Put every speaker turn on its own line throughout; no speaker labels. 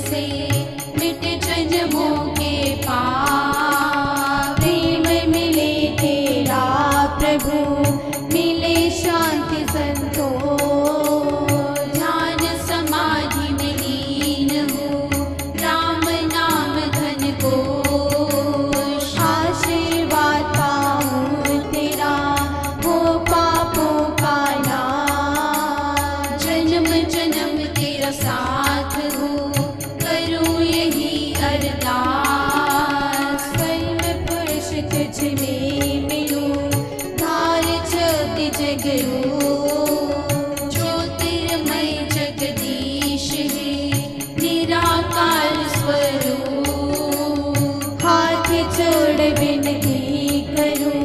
से मिट जन्मों के पाप। प्रेम मिले तेरा प्रभु, मिले शांति संतोष। ध्यान समाधि में लीन हो, राम नाम धन कोश। आशीर्वाद पाऊं तेरा, हो पापों का नाश। जन्म जन्म तेरा साथ हो, करूं यही अरदास। स्वयं पुरुष तुझ में मिलूं, धार ज्योति जगरूं। ज्योतिर्मय जगदीश है, निराकार स्वरूप। हाथ जोड़ विनती करूं,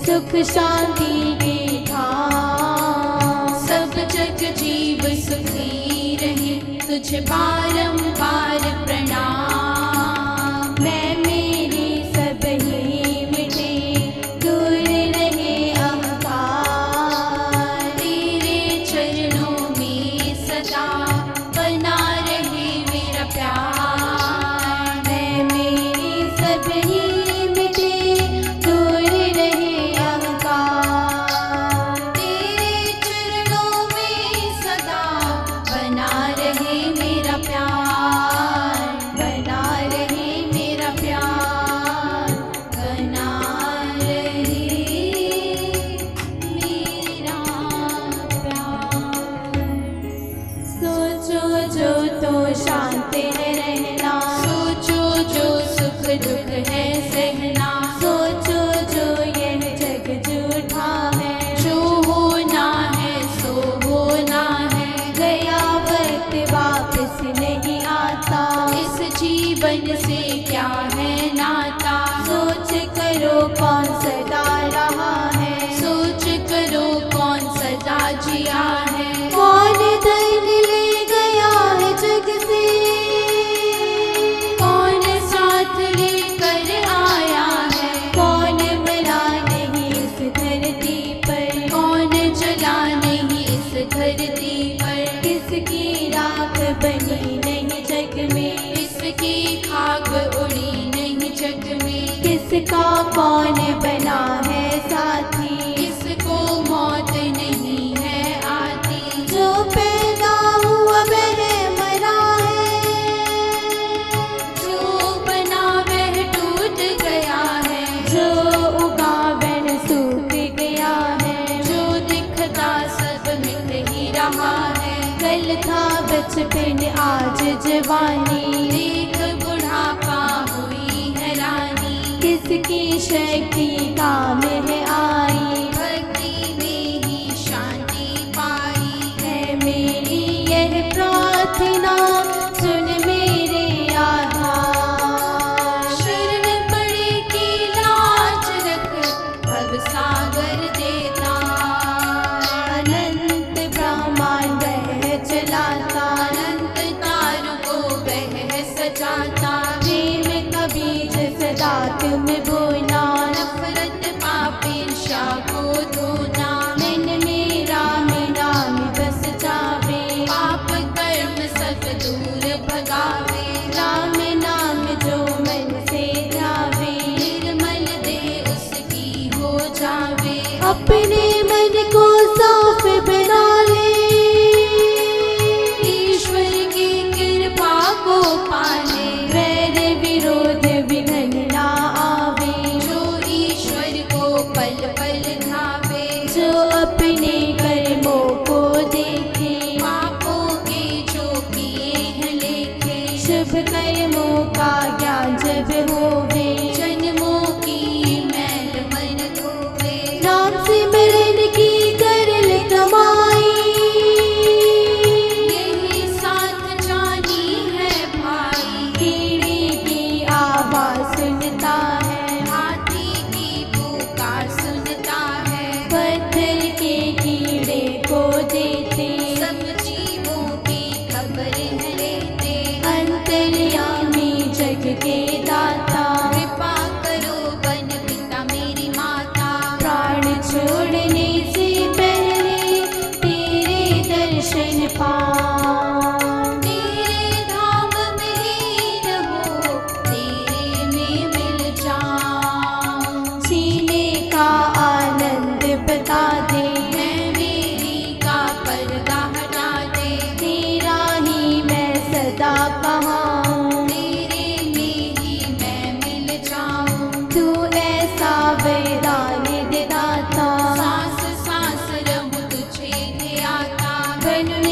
सुख शांति के धाम। सब जग जीव सुखी रहे, तुझ बारंबार प्रणाम। मैं मेरी सब ही मिटे, दूर रहे अहंकार। तेरे चरणों में सदा बना रहे मेरा प्यार। मैं मेरी सब ही मिटे, दूर रहे अहंकार। तेरे चरणों में सदा बना रहे मेरा प्यार। बना रहे मेरा प्यार, बना रहे मेरा प्यार। सोचो जो तो शांत है रहना, सोचो जो सुख दुख है सहना। सोचो जो यह जग झूठा है, जो होना है सो होना है। गया वक्त वापस नहीं आता, इस जीवन से क्या है नाता। सोच करो कौन सदा रहा है, सोच करो कौन सदा जिया है। कौन धन ले गया है जग से, कौन साथ लेकर आया है। कौन मरा नहीं इस धरती पर, कौन जला नहीं इस धरती पर। किसकी राख बनी नहीं जग में, किसकी खाक उड़ी नहीं जग में। किसका कौन बना है साथी, किसको मौत नहीं है आती। जो पैदा हुआ वह मरा है, जो बना वह टूट गया है। जो उगा वह सूख गया है, जो दिखता सब मिट ही रहा है। कल था बचपन आज जवानी, देख बुढ़ापा हुई हैरानी। किसकी शक्ति काम है आई, भक्ति में ही शांति पाई। है मेरी यह प्रार्थना, सुन मेरे आधार। शरण पड़े की लाज रख, भव सागर देता। अनंत ब्रह्मांड वह चलाता, अनंत तारों को वह सजाता। प्रेम का बीज सदा तुम बोना, नफरत पाप ईर्ष्या को धोना। मन में राम नाम बस जावे, पाप कर्म सब दूर भगावे। राम नाम जो मन से ध्यावे, निर्मल दे उसकी हो जावे। अपने मन को साफ बना ले, ईश्वर की कृपा को पाले। वैर विरोध विघ्न ना आवे,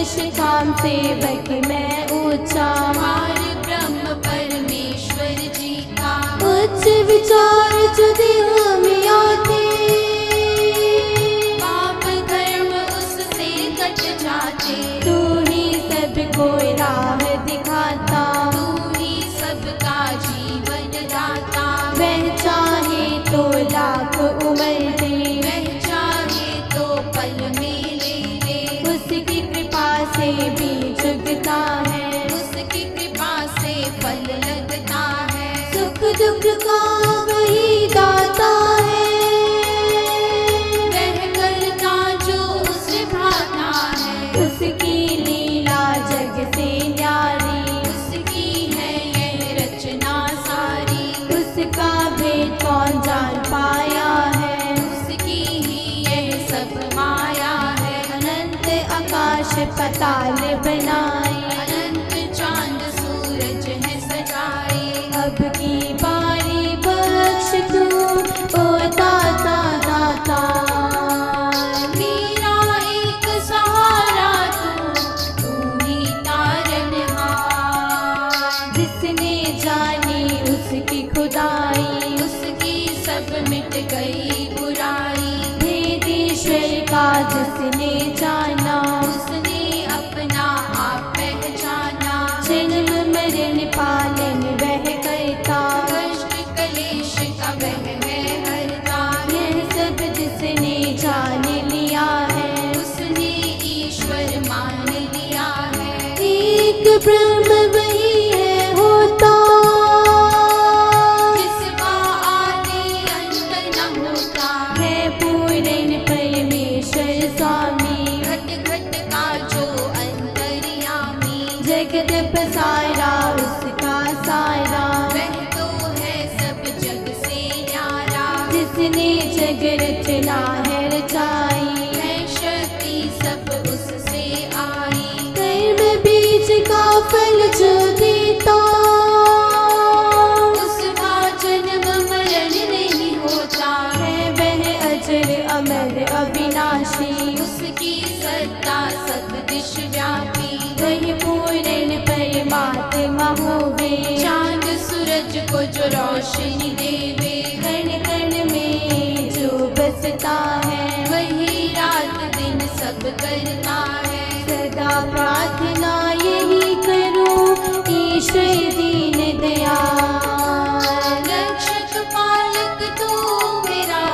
निष्काम सेवक मैं ऊंचा।
पार ब्रह्म परमेश्वर जी का
उच्च विचार जो देह में आते,
पाप कर्म उससे कट जाते।
तू ही सबको राह दिखाता,
तू ही सबका जीवन दाता।
वह चाहे तो लाख उम्र दे,
वह चाहे तो पल में ले ले।
उसकी कृपा से भी जुगता है,
उसकी कृपा से फल लगता है।
सुख दुख का वही दाता है,
वह करता जो उसे भाता है।
उसकी लीला जग से न्यारी,
उसकी है यह रचना सारी।
उसका भेद कौन जान पाया है,
उसकी ही यह सब माया है।
अनंत आकाश पताल बनाए,
अनंत चांद सूरज है सजाए।
अब की बारी बख्श तू ओ दाता दाता।
मेरा एक सहारा तू ही तारनहार।
जिसने जानी उसकी खुदाई,
उसकी सब मिट गई बुराई।
भेदेश्वर का जिसने जाना,
उसने अपना आप पहचाना।
जन्म मरण पालन वह करता,
कष्ट कलेश का वह है हरता।
यह सब जिसने जान लिया है,
उसने ईश्वर मान लिया है।
एक ब्रह्म वही है होता,
जिसका आदि अंत न होता।
है पूर्ण परमेश्वर स्वामी,
घट घट का जो अंतर्यामी।
जगत पसारा उसका सारा,
वह तो है सब जग से न्यारा।
जिसने जग रचना है रचाई,
है शक्ति सब उससे आई।
कर्म बीज का फल जो देता,
उसका जन्म मरण नहीं होता।
है वह अजर अमर अविनाशी,
उसकी सत्ता सब दिश व्यापी।
वही पूर्ण परमात्मा होवे,
चांद सूरज को जो रोशनी देवे।
कण कण में जो बसता है,
वही रात दिन सब करता है।
सदा प्रार्थना यही करूं ईश्वर दीन दयाल।
रक्षक पालक तू मेरा,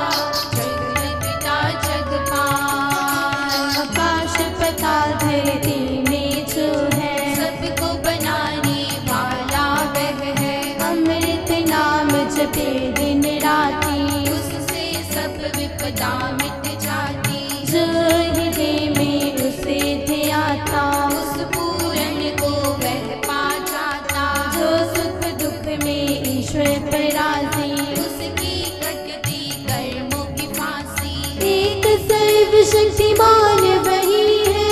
जग पिता जगपाल।
आकाश पताल धरती में जो है,
सबको बनाने वाला वह है।
अमृत नाम जपे दिन राती,
उससे सब विपदा मिट जाती।
जो हृदय में उसे ध्याता,
उस पूर्ण को वह पा जाता।
जो सुख दुख में ईश्वर पर राजी,
उसकी कटती कर्मों की फांसी।
एक सर्वशक्तिमान वही है,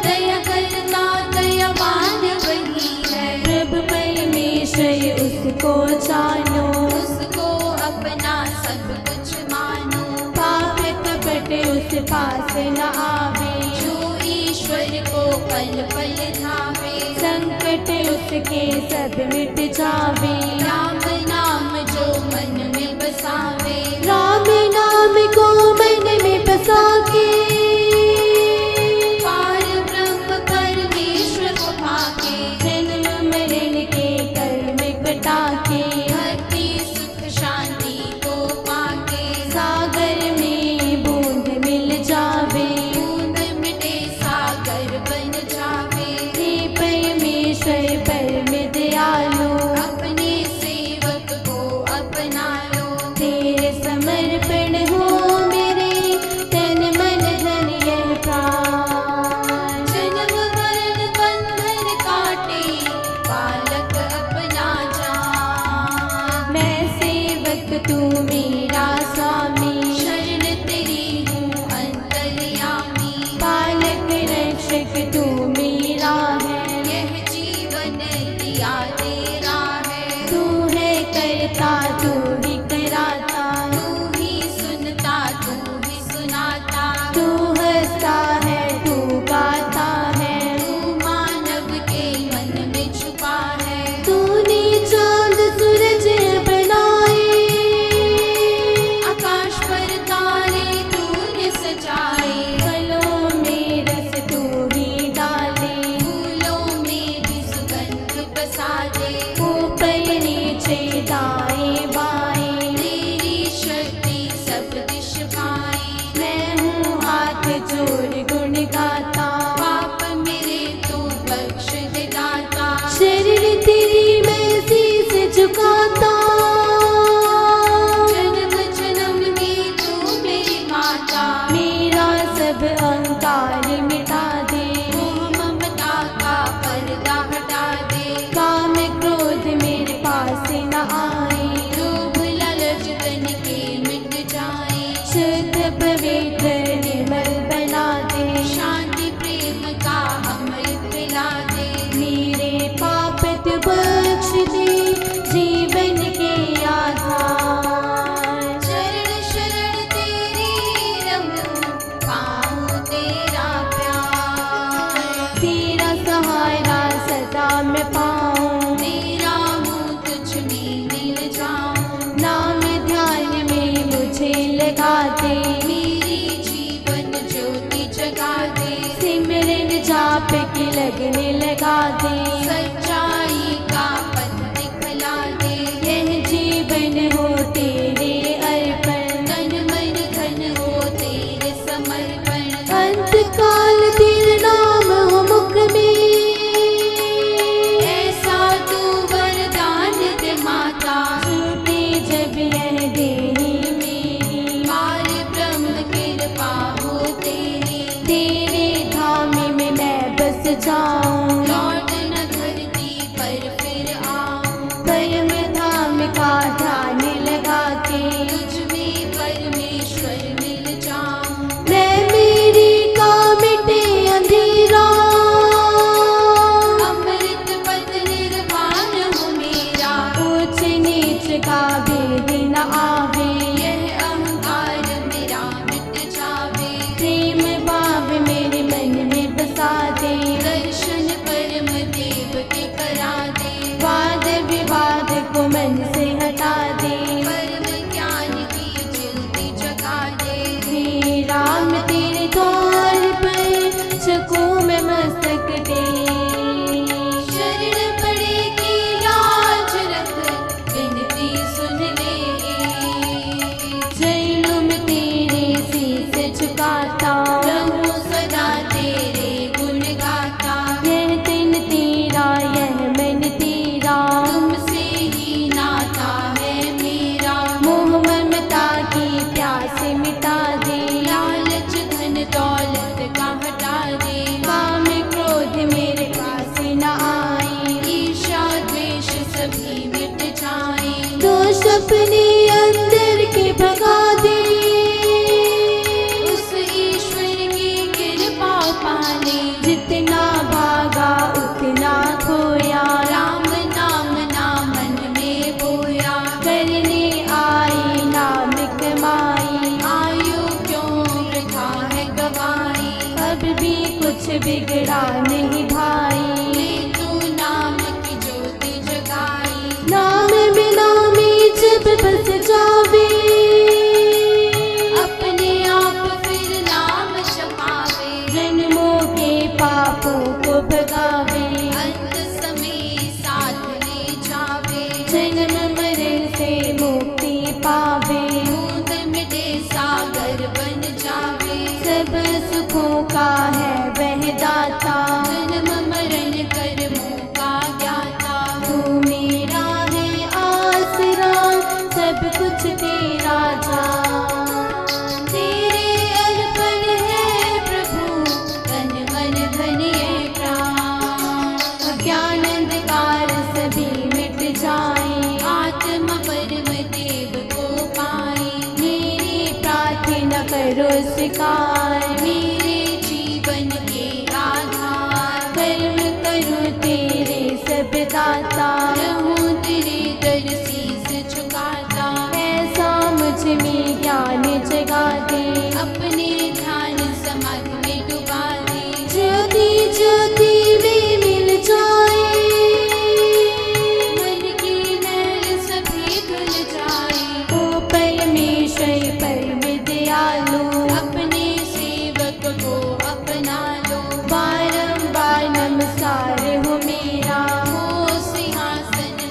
दया करता दयावान वही है।
प्रभु परमेश्वर उसको जानो,
उसको अपना सब कुछ मानो।
पाप कपट उस पास न आवे,
जो ईश्वर को पल पल धावे।
संकट उसके सब मिट जावे।
राम नाम जो मन में बसावे।
राम नाम को मन में बसा के,
पार ब्रह्म परमेश्वर को पाके।
जन्म मरण के कर्म कटा के,
भक्ति सुख शांति को पाके।
सागर में बूंद मिल जावे।
बूंद मिटे सागर बन जावे।
हे परमेश्वर परम दयालु,
अपने सेवक को अपना लो।
तेरे समर्पण हो गाता,
पाप मेरे तू बख्श दे दाता।
शरण तेरी मैं शीस झुकाता,
जन्म जन्म की तू मेरी माता।
मेरा सब अहंकार मिटा दे,
मोह ममता का पर्दा हटा दे।
काम क्रोध मेरे पास न आए,
लोभ लालच तन के मिट जाए।
शुद्ध पवित्र निर्मल बना दे,
शांति प्रेम का अमृत पिला दे।
मेरे पाप तू बख्श दे, जीवन के आधार।
शरण शरण तेरी रहूं, पाऊं तेरा प्यार।
तेरा सहारा सदा मैं पाऊं,
तेरा मुँह तुझ में मिल जाऊं।
नाम ध्यान में मुझे लगा दे,
मेरी जीवन ज्योति जगा दे।
सिमरन जाप के लगने लगा दे,
सच्चाई का पथ दिखला दे।
यह जीवन हो तेरे अर्पण,
तन मन धन हो तेरे समर्पण।
अंत काल तेरा नाम हो मुख में,
ऐसा तू वरदान दे माता।
छूटे जब यह देही मेरी,
पार ब्रह्म कृपा हो तेरी।
तेरे धाम में मैं बस जाऊं,
लौट न धरती पर फिर आऊं।
परम धाम का ध्यान लगा के,
तुझ में परमेश्वर मिल जाऊं।
मैं मेरी का मिटे अंधेरा,
अमृत पद निर्वाण हो मेरा।
ऊंच नीच का भेद न आवे,
यह अहंकार मेरा मिट जावे।
प्रेम भाव मेरे मन में बसा दे,
दर्शन परम देव के करा दे।
वाद विवाद को मन से हटा दे,
परम ज्ञान की ज्योति जगा दे।
हे राम तेरे द्वार पर सकूं मैं मस्तक दे,
शरण पड़ेगी लाज रख, विनती सुन ले।
जैनुम तेरे शीस झुकाता,
रहूं सदा तेरे गुण गाता।
यह दिन तेरा यह मन तेरा,
तुमसे ही नाता है मेरा।
मोह ममता की प्यास मिटा दे,
लालच धन दौलत का हटा दे।
काम क्रोध मेरे पास न आए,
ईर्ष्या द्वेष सभी मिट जाए।
दोष अपने अंदर के भगा दे,
उस ईश्वर की कृपा पाने।
जितना भागा उतना खोया,
राम नाम ना मन में बोया।
करने आई नाम कमाई,
आयु क्यों वृथा है गवाई।
अब भी कुछ बिगड़ा नहीं भाई,
ले तू नाम की ज्योति जगाई।
नाम बिना में जब बस जावे,
अपने आप फिर नाम जपावे।
जन्मों के पापों को भगावे,
अंत समय साथ ले जावे।
जन्म मरण से मुक्ति पावे,
बूंद मिटे सागर बन जावे।
सब सुखों का है वह दाता,
जन्म मरण कर्मों का ज्ञाता।
तू मेरा है आसरा, सब कुछ तेरा जान,
तेरे अर्पण है प्रभु, तन मन धन ये प्राण।
अज्ञान अंधकार सभी मिट जाए,
आत्मा परम देव को पाए।
मेरी प्रार्थना करो स्वीकार,
मेरे जीवन के आधार।
कर्म करूं तेरे सब दाता,
रहूं तेरे दर शीस झुकाता।
ऐसा मुझ में ज्ञान जगा दे,
अपने ध्यान समाधि में डुबा दे।
ज्योति ज्योति में मिल जाए,
मन की मैल सभी धुल जाए।
ओ परमेश्वर परम दयालु,
अपने सेवक को अपना लो।
बारंबार नमस्कार हो मेरा,
हो सिंहासन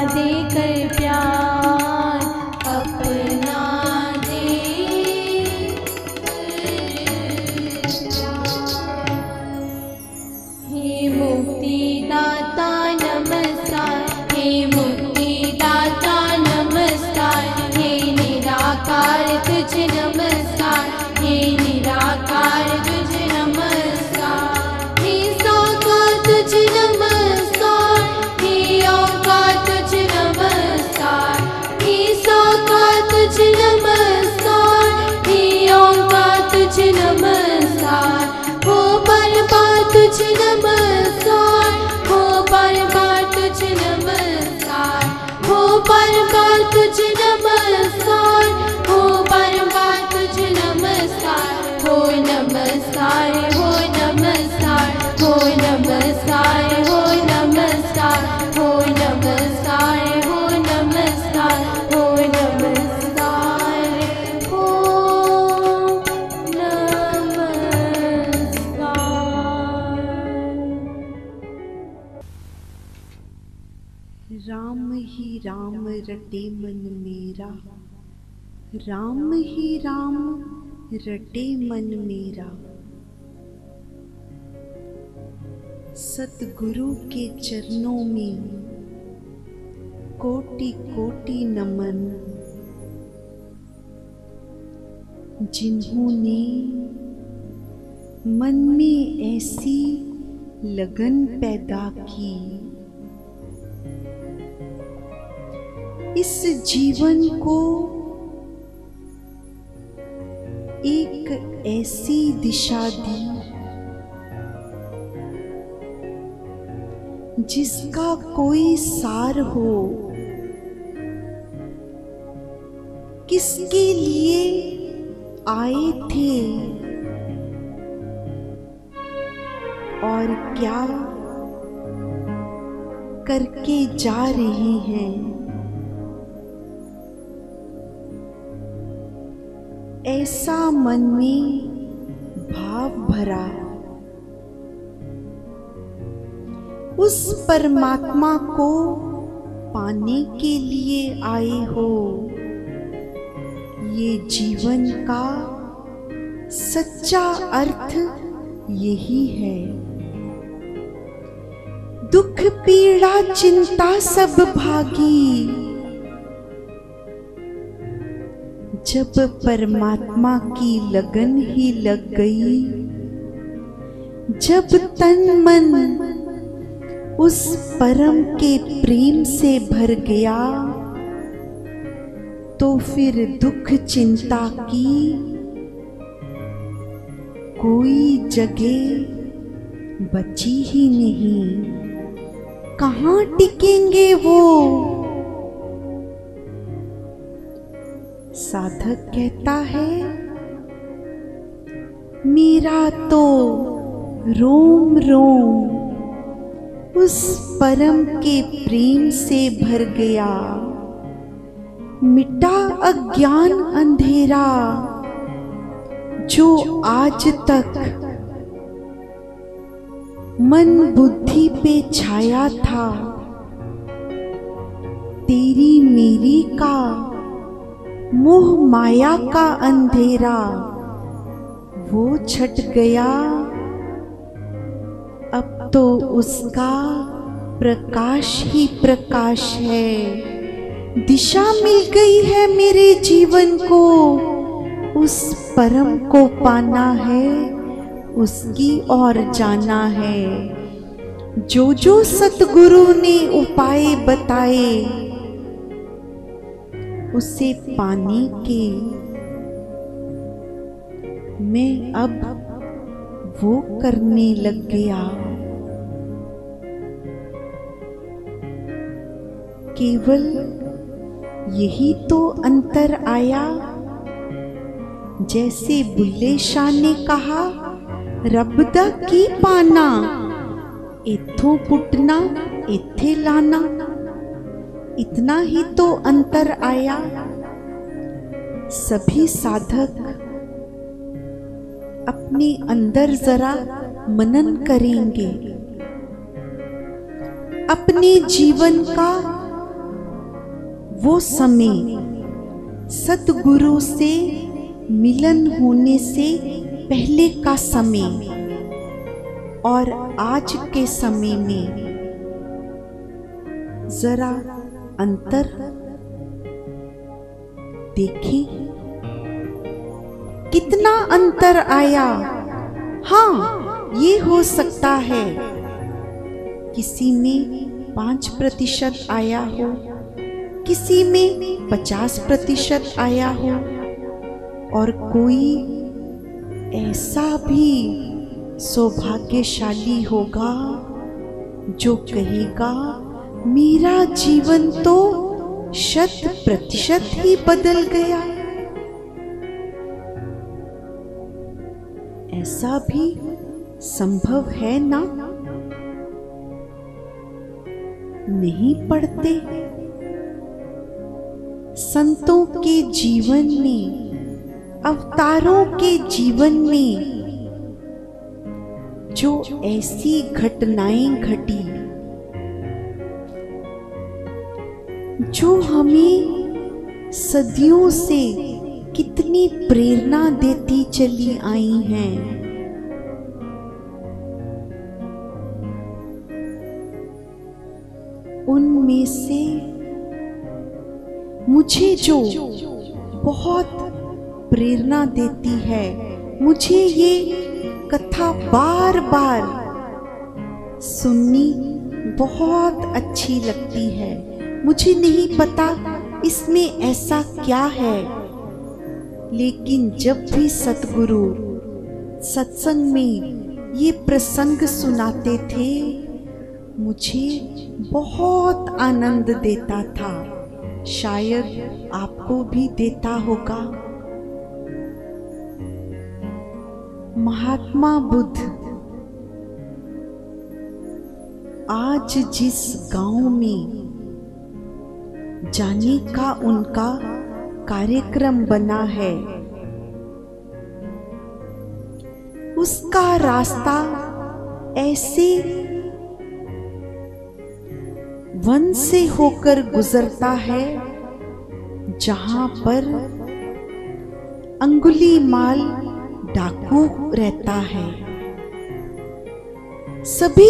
देकर प्यार अपना हे मुक्तिदाता नमस्कार, हे मुक्तिदाता नमस्कार, हे निराकार तुझे नमस्कार, हे निराकार तुझे नमस्कार, हे साकार तुझे नमस्कार, हे ओंकार तुझे नमस्कार, हे साकार तुझे नमस्कार, हे ओंकार तुझे नमस्कार, हो परमात्मा तुझे नमस्कार, हो परमात्मा तुझे नमस्कार, हो परमात्मा तुझे नमस्कार, हो परमात्मा तुझे नमस्कार, हो नमस्कार, हो नमस्कार, हो नमस्कार, हो नमस्कार, हो नमस्कार, हो नमस्कार, हो नमस्कार, हो
राम ही राम रटे मन मेरा, राम ही राम रटे मन मेरा। सतगुरु के चरणों में कोटि कोटि नमन, जिन्होंने मन में ऐसी लगन पैदा की, इस जीवन को एक ऐसी दिशा दी जिसका कोई सार हो, किसके लिए आए थे और क्या करके जा रहे हैं। ऐसा मन में भाव भरा, उस परमात्मा को पाने के लिए आए हो। ये जीवन का सच्चा अर्थ यही है। दुख पीड़ा चिंता सब भागी, जब परमात्मा की लगन ही लग गई, जब तन मन उस परम के प्रेम से भर गया, तो फिर दुख चिंता की कोई जगह बची ही नहीं। कहाँ टिकेंगे वो? साधक कहता है, मेरा तो रोम रोम उस परम के प्रेम से भर गया, मिटा अज्ञान अंधेरा जो आज तक मन बुद्धि पे छाया था। तेरी मेरी का मोह माया का अंधेरा वो छट गया, अब तो उसका प्रकाश ही प्रकाश है। दिशा मिल गई है मेरे जीवन को, उस परम को पाना है, उसकी ओर जाना है। जो जो सतगुरु ने उपाय बताए, उसे पाने के मैं अब वो करने लग गया। केवल यही तो अंतर आया, जैसे बुल्ले शाह ने कहा, रब दा की पाना, इथों पुटना इथे लाना। इतना ही तो अंतर आया। सभी साधक अपने अंदर जरा मनन करेंगे, अपने जीवन का वो समय सतगुरु से मिलन होने से पहले का समय और आज के समय में जरा अंतर देखें, कितना अंतर आया। हाँ, ये हो सकता है किसी में 5% आया हो, किसी में 50% आया हो, और कोई ऐसा भी सौभाग्यशाली होगा जो कहेगा मेरा जीवन तो 100% ही बदल गया। ऐसा भी संभव है ना? नहीं पढ़ते संतों के जीवन में, अवतारों के जीवन में जो ऐसी घटनाएं घटी जो हमें सदियों से कितनी प्रेरणा देती चली आई हैं। उनमें से मुझे जो बहुत प्रेरणा देती है, मुझे ये कथा बार बार सुननी बहुत अच्छी लगती है। मुझे नहीं पता इसमें ऐसा क्या है, लेकिन जब भी सतगुरु सत्संग में ये प्रसंग सुनाते थे, मुझे बहुत आनंद देता था। शायद आपको भी देता होगा। महात्मा बुद्ध आज जिस गांव में जाने का उनका कार्यक्रम बना है, उसका रास्ता ऐसे वन से होकर गुजरता है जहां पर अंगुलीमाल डाकू रहता है। सभी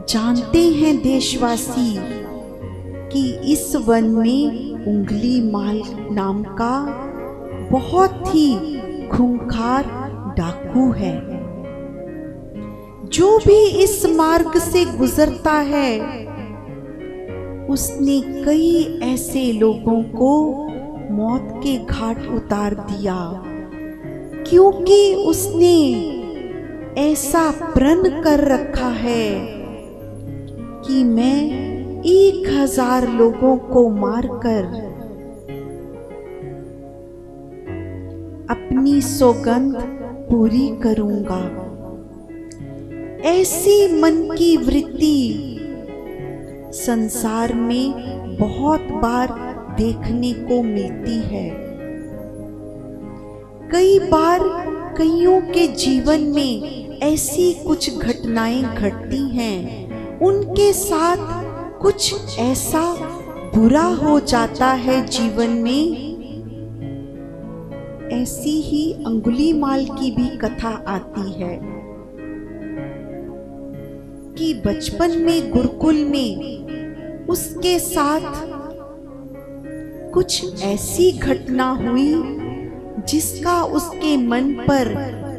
जानते हैं देशवासी कि इस वन में अंगुलीमाल नाम का बहुत ही खूंखार डाकू है। जो भी इस मार्ग से गुजरता है, उसने कई ऐसे लोगों को मौत के घाट उतार दिया, क्योंकि उसने ऐसा प्रण कर रखा है कि मैं 1000 लोगों को मारकर अपनी सौगंध पूरी करूंगा। ऐसी मन की वृत्ति संसार में बहुत बार देखने को मिलती है। कई बार कईयों के जीवन में ऐसी कुछ घटनाएं घटती हैं, उनके साथ कुछ ऐसा बुरा हो जाता है जीवन में। ऐसी ही अंगुलीमाल की भी कथा आती है कि बचपन में गुरुकुल में उसके साथ कुछ ऐसी घटना हुई जिसका उसके मन पर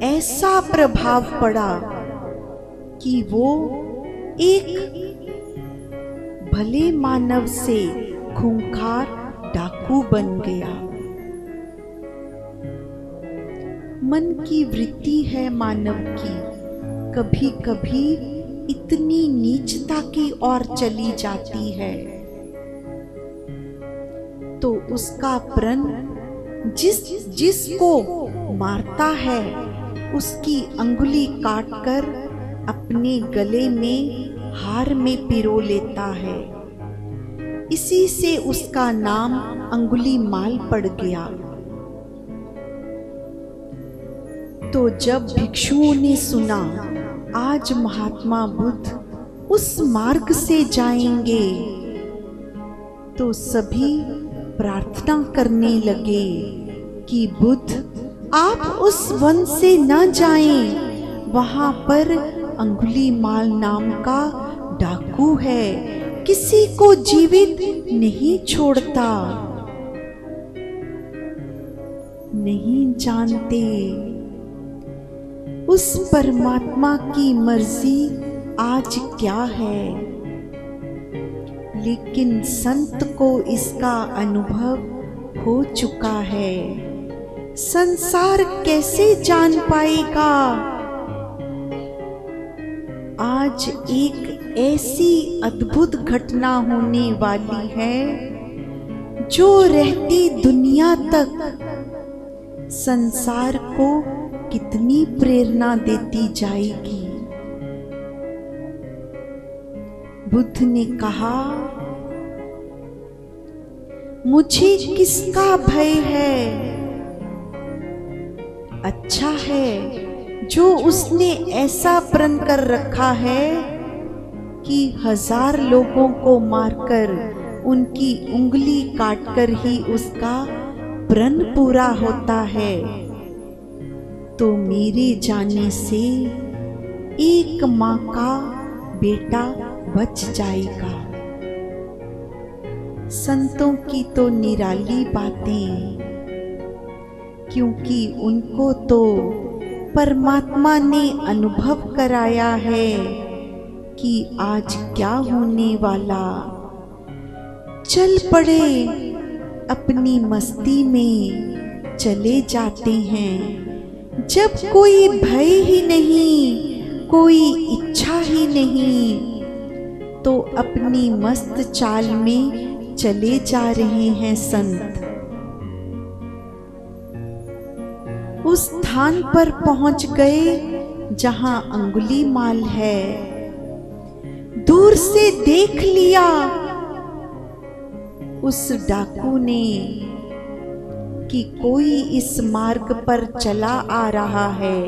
ऐसा प्रभाव पड़ा कि वो एक भले मानव से खूंखार डाकू बन गया। मन की वृत्ति है मानव की, कभी कभी इतनी नीचता की ओर चली जाती है, तो उसका प्रण जिसको मारता है उसकी अंगुली काटकर अपने गले में हार में पिरो लेता है। इसी से उसका नाम अंगुलीमाल पड़ गया। तो जब भिक्षुओं ने सुना आज महात्मा बुद्ध उस मार्ग से जाएंगे, तो सभी प्रार्थना करने लगे कि बुद्ध आप उस वन से न जाएं, वहां पर अंगुलीमाल नाम का डाकू है, किसी को जीवित नहीं छोड़ता। नहीं जानते उस परमात्मा की मर्जी आज क्या है, लेकिन संत को इसका अनुभव हो चुका है। संसार कैसे जान पाएगा? आज एक ऐसी अद्भुत घटना होने वाली है जो रहती दुनिया तक संसार को कितनी प्रेरणा देती जाएगी। बुद्ध ने कहा, मुझे किसका भय है? अच्छा है जो उसने ऐसा प्रण कर रखा है कि 1000 लोगों को मारकर उनकी उंगली काटकर ही उसका प्रण पूरा होता है। तो मेरे जाने से एक माँ का बेटा बच जाएगा। संतों की तो निराली बातें, क्योंकि उनको तो परमात्मा ने अनुभव कराया है कि आज क्या होने वाला। चल पड़े, अपनी मस्ती में चले जाते हैं। जब कोई भय ही नहीं, कोई इच्छा ही नहीं, तो अपनी मस्त चाल में चले जा रहे हैं संत। उस स्थान पर पहुंच गए जहां अंगुलीमाल है। दूर से देख लिया उस डाकू ने कि कोई इस मार्ग पर चला आ रहा है।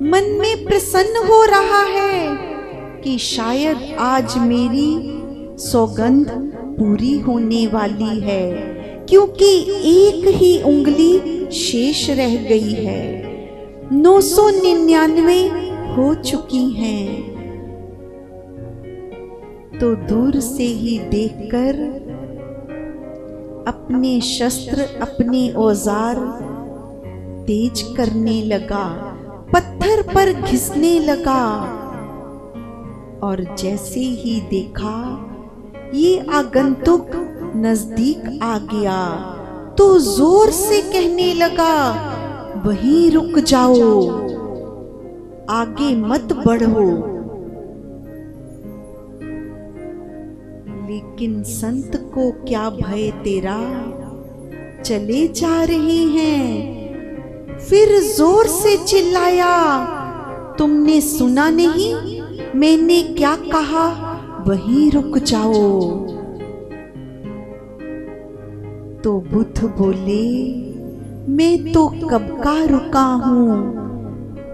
मन में प्रसन्न हो रहा है कि शायद आज मेरी सौगंध पूरी होने वाली है, क्योंकि एक ही उंगली शेष रह गई है। 999 हो चुकी हैं। तो दूर से ही देखकर अपने शस्त्र, अपने औजार तेज करने लगा, पत्थर पर घिसने लगा। और जैसे ही देखा ये आगंतुक नजदीक आ गया, तो जोर से कहने लगा, वहीं रुक जाओ, आगे मत बढ़ो। लेकिन संत को क्या भय तेरा, चले जा रहे हैं। फिर जोर से चिल्लाया, तुमने सुना नहीं मैंने क्या कहा, वहीं रुक जाओ। तो बुद्ध बोले, मैं तो कब का रुका हूं,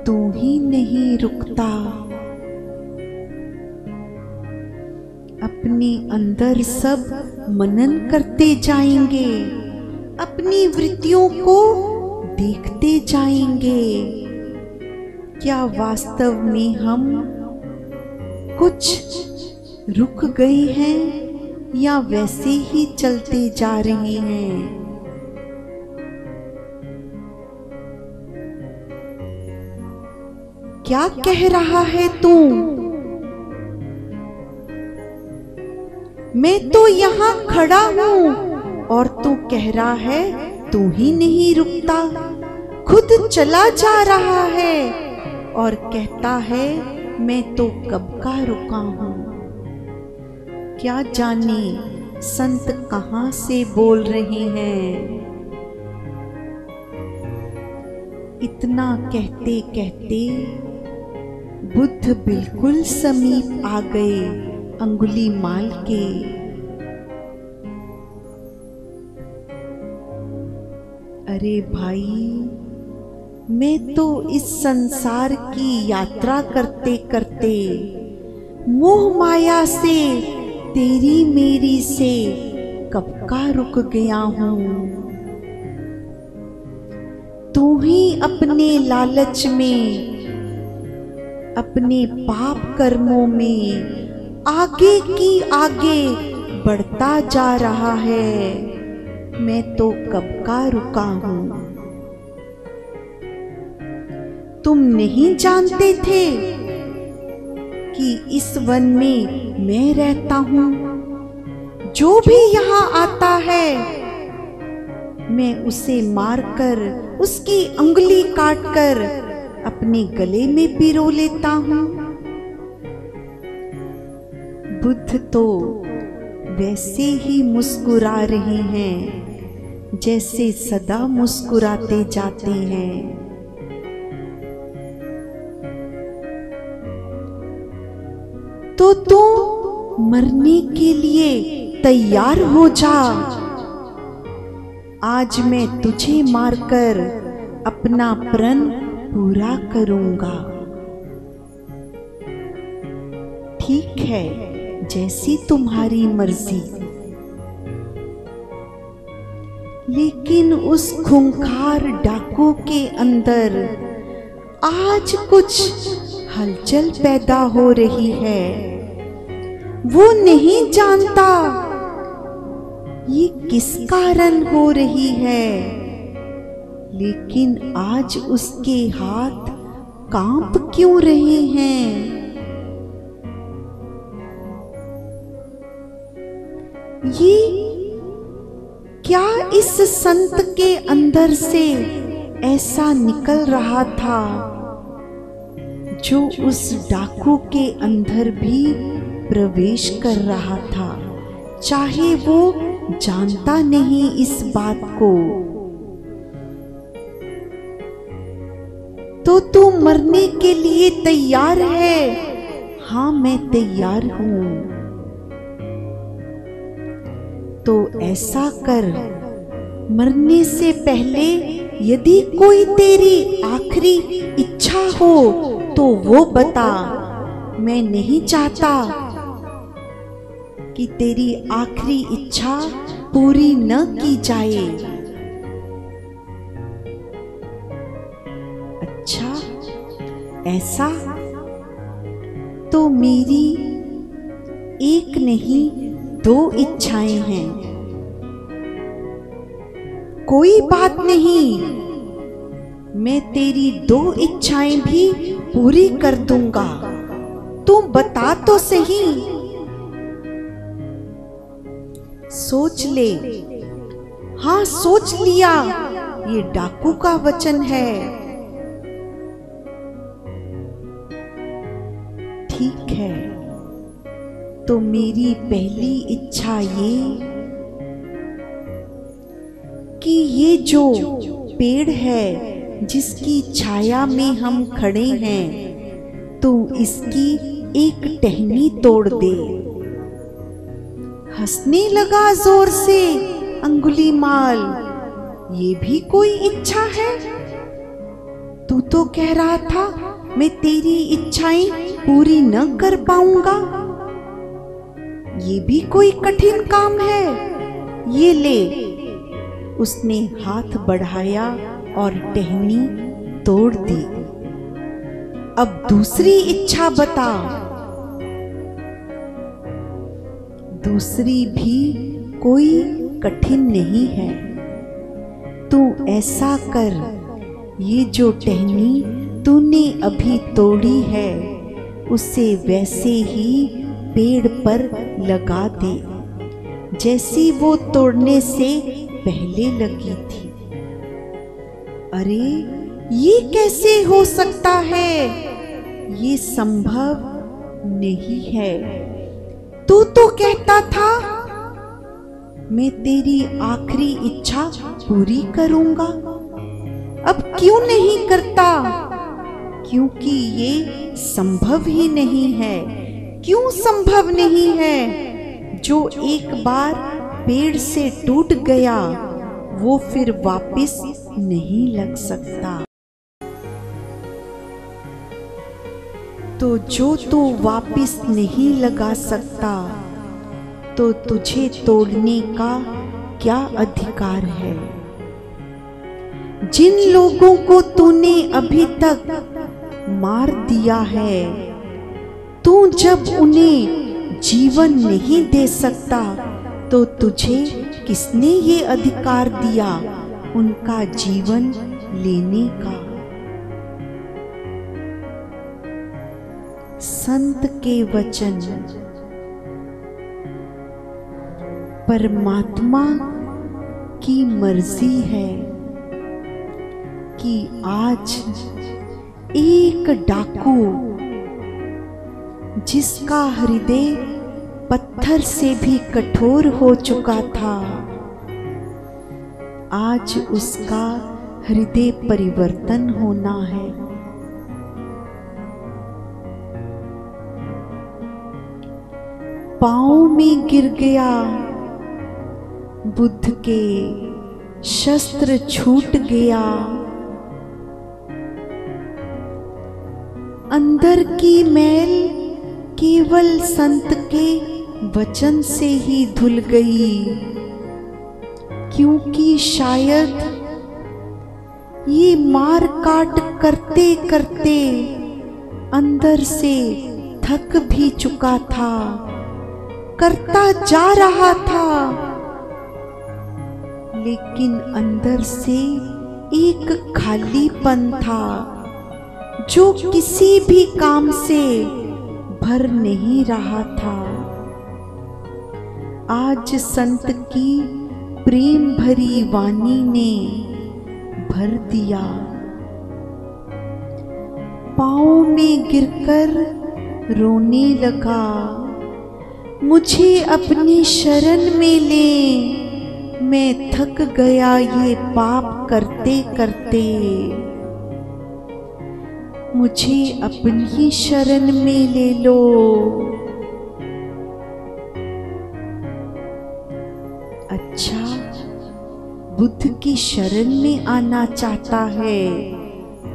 तू ही नहीं रुकता। अपने अंदर सब मनन करते जाएंगे, अपनी वृत्तियों को देखते जाएंगे। क्या वास्तव में हम कुछ रुक गए हैं या वैसे ही चलते जा रहे हैं? क्या कह रहा है तू? मैं तो यहाँ खड़ा हूँ और तू कह रहा है तू ही नहीं रुकता। खुद चला जा रहा है और कहता है मैं तो कब का रुका हूँ। क्या जाने संत कहाँ से बोल रहे हैं। इतना कहते कहते बुद्ध बिल्कुल समीप आ गए अंगुलीमाल के। अरे भाई, मैं तो इस संसार की यात्रा करते करते मोह माया से, तेरी मेरी से कब का रुक गया हूँ। तू ही अपने लालच में, अपने पाप कर्मों में आगे की आगे बढ़ता जा रहा है। मैं तो कब का रुका हूँ। तुम नहीं जानते थे कि इस वन में मैं रहता हूँ। जो भी यहाँ आता है मैं उसे मारकर, उसकी उंगली काटकर अपने गले में पिरो लेता हूँ। बुद्ध तो वैसे ही मुस्कुरा रहे हैं जैसे सदा मुस्कुराते जाते हैं। तो तू मरने के लिए तैयार हो जा। आज मैं तुझे मारकर अपना प्रण पूरा करूंगा। ठीक है, जैसी तुम्हारी मर्जी। लेकिन उस खूंखार डाकू के अंदर आज कुछ हलचल पैदा हो रही है। वो नहीं जानता ये किस कारण हो रही है, लेकिन आज उसके हाथ कांप क्यों रहे हैं। ये क्या इस संत के अंदर से ऐसा निकल रहा था जो उस डाकू के अंदर भी प्रवेश कर रहा था, चाहे वो जानता नहीं इस बात को। तो तू मरने के लिए तैयार है? हाँ, मैं तैयार हूं। तो ऐसा कर, मरने से पहले यदि कोई तेरी आखिरी इच्छा हो तो वो बता। मैं नहीं चाहता कि तेरी आखिरी इच्छा पूरी न की जाए। अच्छा, ऐसा? तो मेरी एक नहीं 2 इच्छाएं हैं। कोई बात नहीं, मैं तेरी 2 इच्छाएं भी पूरी कर दूंगा। तू बता तो सही। सोच ले। हाँ, सोच लिया, ये डाकू का वचन है। ठीक है, तो मेरी पहली इच्छा ये कि ये जो पेड़ है जिसकी छाया में हम खड़े हैं, तू इसकी एक टहनी तोड़ दे। हंसने लगा जोर से अंगुलीमाल। ये भी कोई इच्छा है? तू तो कह रहा था मैं तेरी इच्छाएं पूरी न कर पाऊंगा। ये भी कोई कठिन काम है? ये ले। उसने हाथ बढ़ाया और टहनी तोड़ दी। अब दूसरी इच्छा बता। दूसरी भी कोई कठिन नहीं है। तू ऐसा कर, ये जो टहनी तूने अभी तोड़ी है उसे वैसे ही पेड़ पर लगा दे जैसी वो तोड़ने से पहले लगी थी। अरे, ये कैसे हो सकता है? ये संभव नहीं है। तू तो कहता था मैं तेरी आखिरी इच्छा पूरी करूंगा। अब क्यों नहीं करता? क्योंकि ये संभव ही नहीं है। क्यों संभव नहीं है? जो एक बार पेड़ से टूट गया वो फिर वापस नहीं लग सकता। तो जो तू वापस नहीं लगा सकता तो तुझे तोड़ने का क्या अधिकार है? जिन लोगों को तूने अभी तक मार दिया है, तू जब उन्हें जीवन नहीं दे सकता तो तुझे किसने ये अधिकार दिया उनका जीवन लेने का? संत के वचन परमात्मा की मर्जी है कि आज एक डाकू जिसका हृदय पत्थर से भी कठोर हो चुका था, आज उसका हृदय परिवर्तन होना है। पांव में गिर गया, बुद्ध के शस्त्र छूट गया, अंदर की मैल केवल संत के वचन से ही धुल गई, क्योंकि शायद ये मार काट करते करते अंदर से थक भी चुका था, करता जा रहा था, लेकिन अंदर से एक खालीपन था जो किसी भी काम से भर नहीं रहा था। आज संत की प्रेम भरी वाणी ने भर दिया। पांव में गिरकर रोने लगा, मुझे अपनी शरण में ले, मैं थक गया ये पाप करते करते, मुझे अपनी शरण में ले लो। अच्छा, बुद्ध की शरण में आना चाहता है?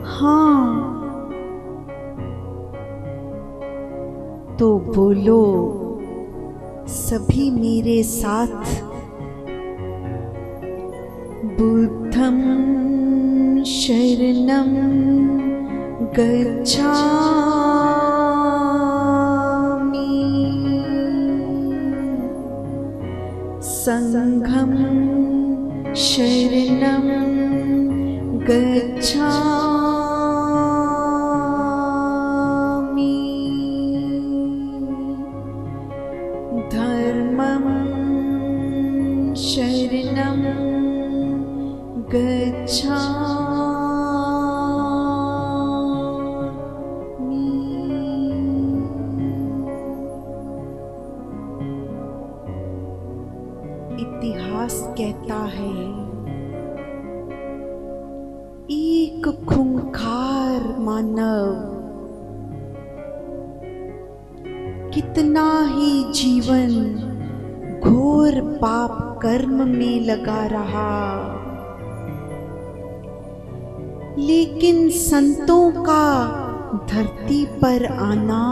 हाँ, तो बोलो सभी मेरे साथ, बुद्धं शरणं गच्छामि, संघं शरणं गच्छामि, धर्मं शरणं गच्छामि। इतिहास कहता है एक खूंखार मानव कितना ही जीवन घोर पाप कर्म में लगा रहा, लेकिन संतों का धरती पर आना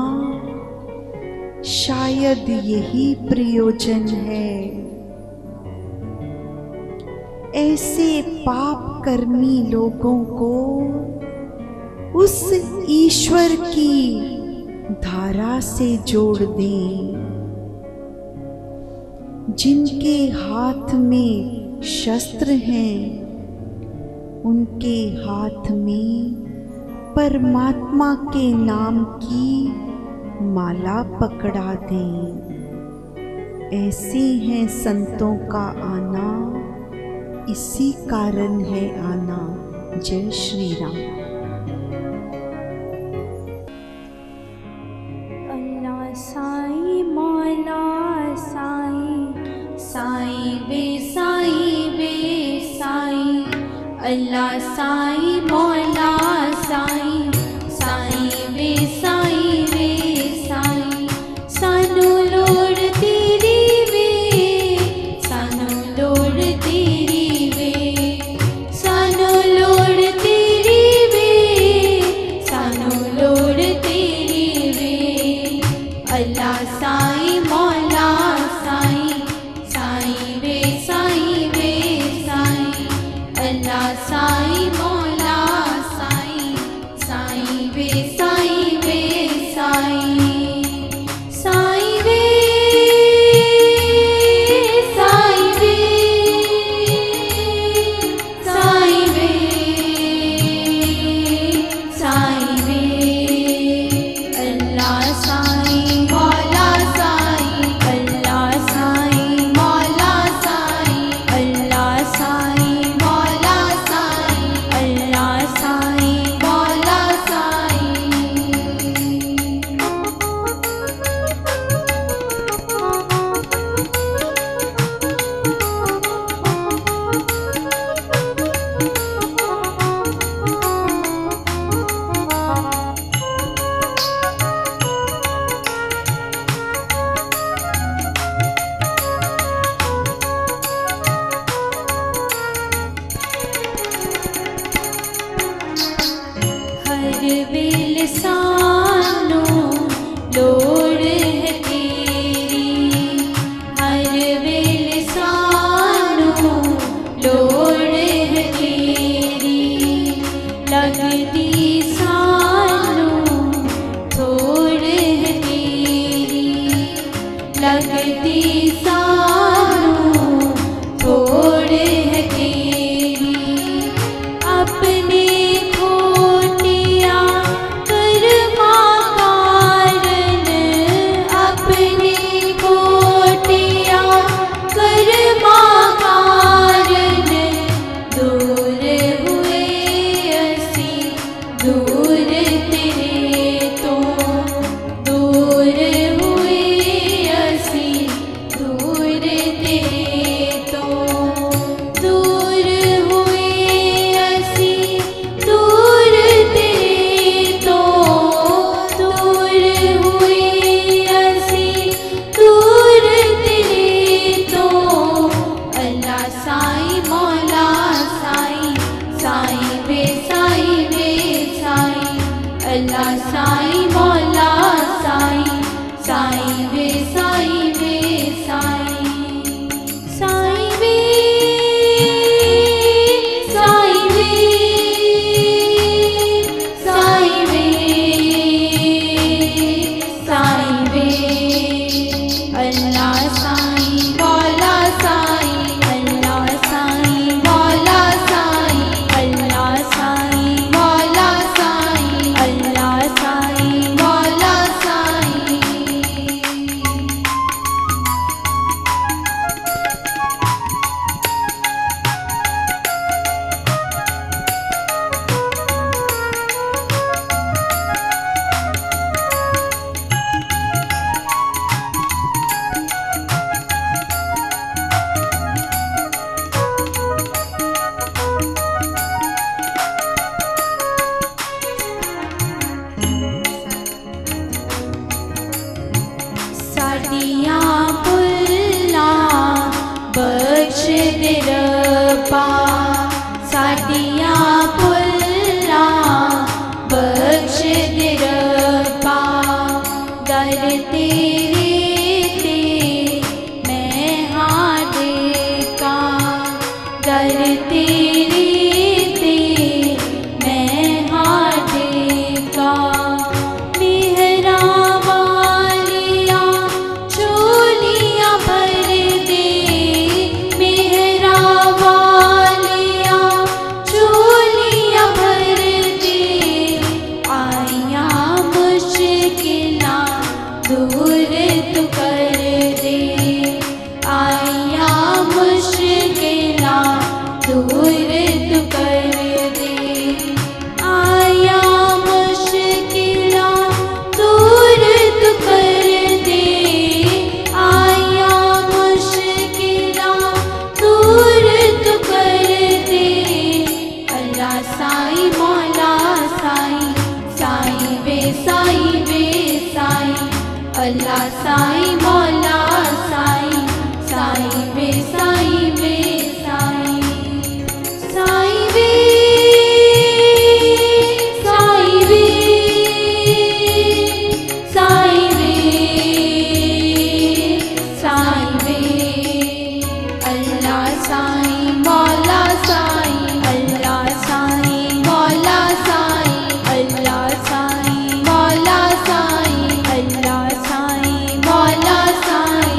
शायद यही प्रयोजन है। ऐसे पाप कर्मी लोगों को उस ईश्वर की धारा से जोड़ दें, जिनके हाथ में शस्त्र हैं, उनके हाथ में परमात्मा के नाम की माला पकड़ा दें। ऐसे हैं संतों का आना, इसी कारण है आना। जय श्री राम।
अल्लाह साईं मौला साईं, साईं बे साईं, अल्लाह साईं मौला साईं, साईं बे साईं, सानू लोड़ तेरी वे, सानू लोड़ तेरी वे, सानू लोड़ तेरी वे, सानू लोड़ तेरी वे, अल्लाह साईं मौला साईं। साईं मौला साईं। हर वेल सानू लोड़ है तेरी, हर वेल सानू लोड़ है तेरी, लगदी सानू थोड़ है तेरी, लगदी सानू थोड़ है तेरी। अपने अल्लाह साईं मौला साईं, साईं वे साईं वे साईं, साईं वे साईं वे साईं वे साईं वे। अल्लाह साईं मौला साईं, अल्लाह साईं मौला साईं, अल्लाह साईं मौला साईं, अल्लाह साईं मौला साईं। साडियां भुल्लां बख्श दे रब्बा, साडियां भुल्लां बख्श दे रब्बा, दर तेरे ते मैं हां टेका, दर तेरे ते मैं हां टेका। दूर तू कर दे आया मुश्किला, दूर तू कर दे आया मुश्किला, दूर तू कर दे आया मुश्किला, दूर तू कर दे। अल्लाह साईं मौला साईं, साईं वे साईं वे साईं, अल्लाह साईं मौला साईं, साईं वे साईं वे साईं, साईं वे साईं वे साईं वे साईं वे। अल्लाह साईं मौला साईं, अल्लाह साईं मौला साईं, अल्लाह साईं मौला साईं, अल्लाह साईं मौला साईं।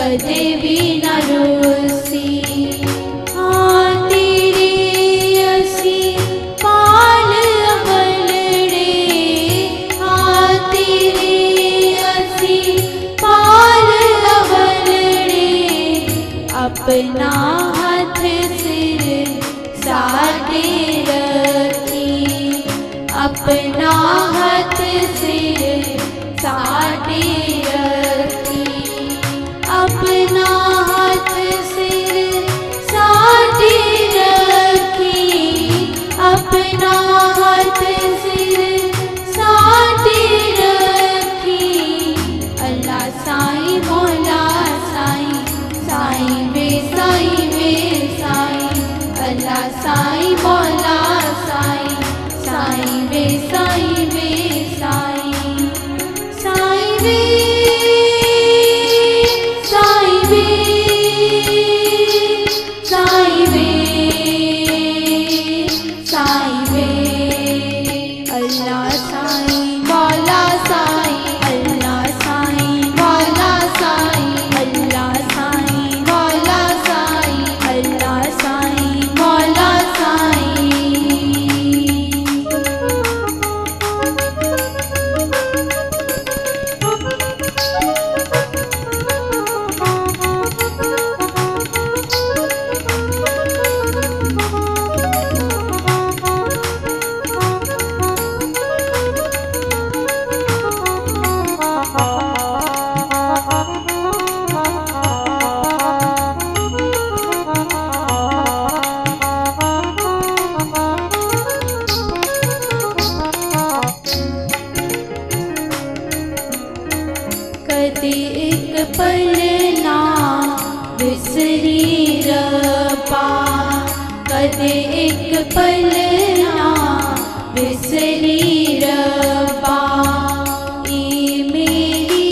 कदे भी न रोसी। हाँ तेरे असी पाल अगलड़े, हाँ तेरे असी पाल अगलड़े, अपना हाथ सिर साटे रखी, अपना हाथ सिर साटे रखी, अपना हाथ सिर साटे रखी, अपना हाथ सिर साटे रखी। अल्लाह साईं मौला साईं, साईं वे साईं वे साईं, अल्लाह साईं मौला साईं, साईं वे साईं वे साईं, साईं वे साईं वे साईं वे साईं वे। अल्लाह साईं मौला साईं, अल्लाह साईं मौला साईं, अल्लाह साईं मौला साईं, अल्लाह साईं मौला साईं। कदे एक पल ना बिसरी रब्बा, कदे एक पल ना बिसरी रब्बा। ई मेरी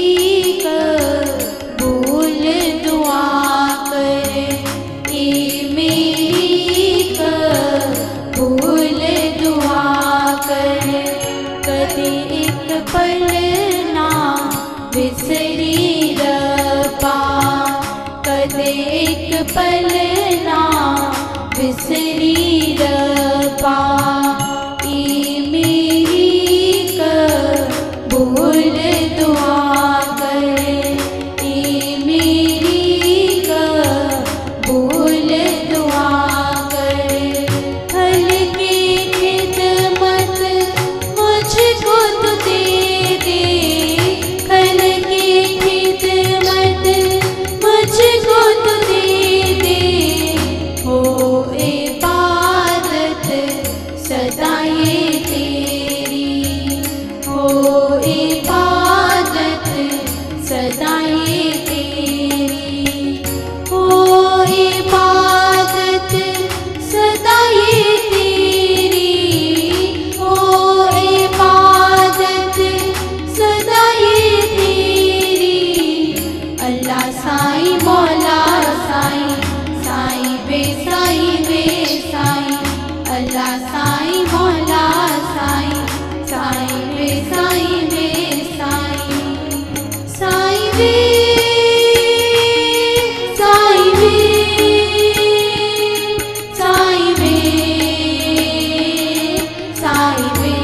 कबूल दुआ कर, ई मेरी कबूल दुआ कर। कदे एक पल ना बिसरी रब्बा, कदे एक पल ना बिसरी रब्बा। ई मेरी कबूल दुआ कर, ई मेरी कबूल दुआ कर। हल्की खिदमत मुझको तो दे दे, हल्की खिदमत मुझको तो दे दे। हो इबादत सदा ये तेरी, हो इबादत सदा ये तेरी, हो इबादत सदा ये तेरी, हो इबादत सदा ये तेरी। अल्लाह साईं मौला साईं, साईं वे साईं वे साईं, अल्लाह साईं मौला साईं, साईं वे साईं वे साईं, साईं वे साईं वे साईं वे साईं वे।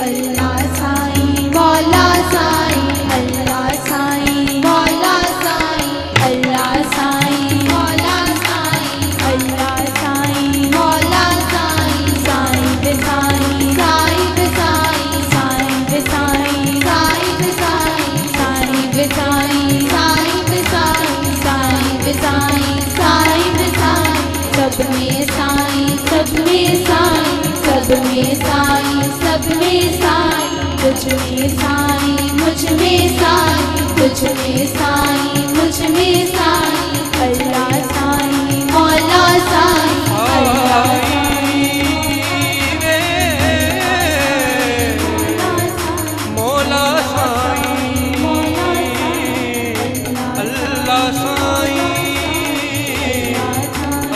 अल्लाह साईं मौला साईं, अल्लाह साईं मौला साईं, अल्लाह साईं मौला साईं, अल्लाह साईं मौला साईं। साईं वे साईं, साईं वे साईं, साईं वे साईं, साईं वे साईं, साईं वे साईं, साईं वे साईं, साईं वे साईं, साईं वे साईं। सब में साईं, सब में साईं, सब में साईं, सब में साईं। तुझ में साईं, मुझ में साईं, तुझ में साईं, मुझ में साईं। अल्लाह साईं मौला साईं, अल्लाह
मौला साईं, अल्लाह साईं,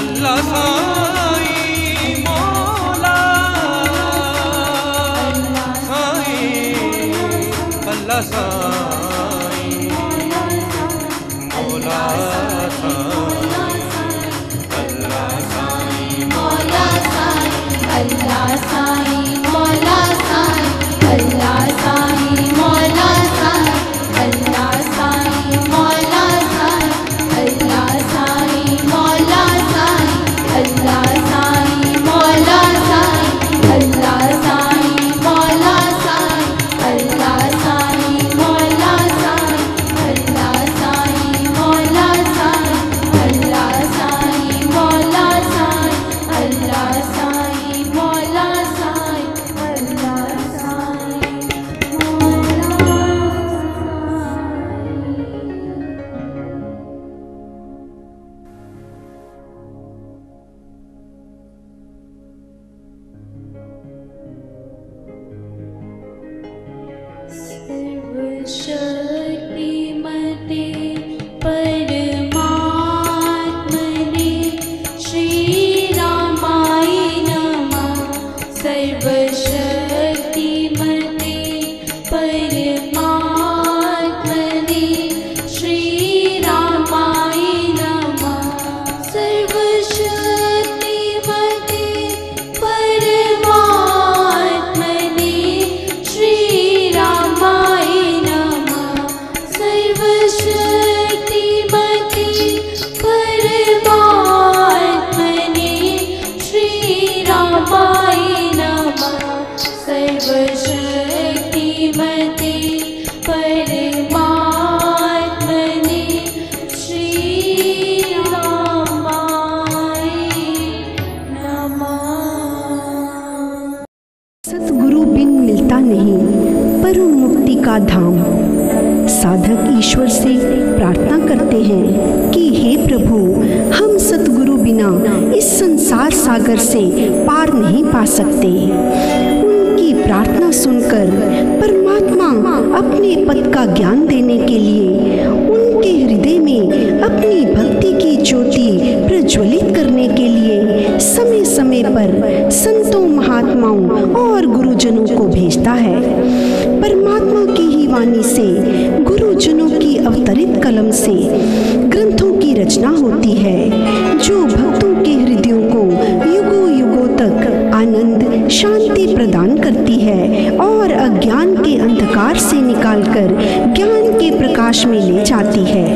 अल्लाह साईं मौला साईं, अल्लाह साईं अल्लाह साईं, अल्लाह साईं,
मौला साईं, अल्लाह साईं, मौला साईं, अल्लाह साईं, मौला साईं, अल्लाह साईं, मौला साईं, अल्लाह साईं, मौला साईं, अल्लाह साईं, मौला साईं, अल्लाह साईं, मौला साईं, अल्लाह साईं, मौला साईं, अल्लाह साईं, मौला साईं, अल्लाह साईं, मौला साईं, अल्लाह साईं, मौला साईं, अल्लाह साईं, सर्वशक्तिमते परमात्मने श्रीरामाय नमः। सर्वशक्तिमते परमात्मने श्रीरामाय नमः। सर्वशक्तिमते परमात्मने श्रीरामाय नमः। सर्वशक्तिमते परमात्मने श्रीरामाय नमः। सर्वशक्तिमते परमात्मने श्रीरामाय नमः।
सतगुरु बिन मिलता नहीं परम मुक्ति का धाम। साधक ईश्वर से प्रार्थना करते हैं कि हे प्रभु, हम सतगुरु बिना इस संसार सागर से पार नहीं पा सकते। उनकी प्रार्थना सुनकर परमात्मा अपने पद का ज्ञान देने के लिए उनके हृदय में अपनी भक्ति की ज्योति प्रज्वलित करने के लिए समय समय पर संतों, महात्माओं और गुरुजनों को भेजता है। परमात्मा की ही वाणी से, गुरुजनों की अवतरित कलम से ग्रंथों की रचना होती है, जो भक्तों के हृदयों को युगों युगों तक आनंद, शांति प्रदान करती है और अज्ञान के अंधकार से निकालकर ज्ञान के प्रकाश में ले जाती है।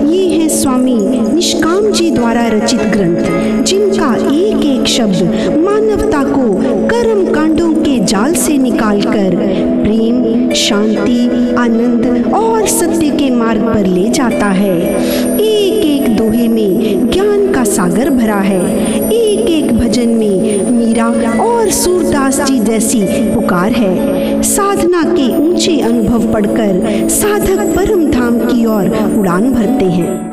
ये है स्वामी निष्काम जी द्वारा रचित ग्रंथ, जिनका एक एक शब्द मानवता को कर्म कांडों के जाल से निकालकर प्रेम, शांति, आनंद और सत्य के मार्ग पर ले जाता है। एक एक दोहे में ज्ञान का सागर भरा है। एक एक भजन में मीरा और सूरदास जी जैसी पुकार है। साधना के ऊंचे अनुभव पढ़कर साधक परम धाम की ओर उड़ान भरते हैं।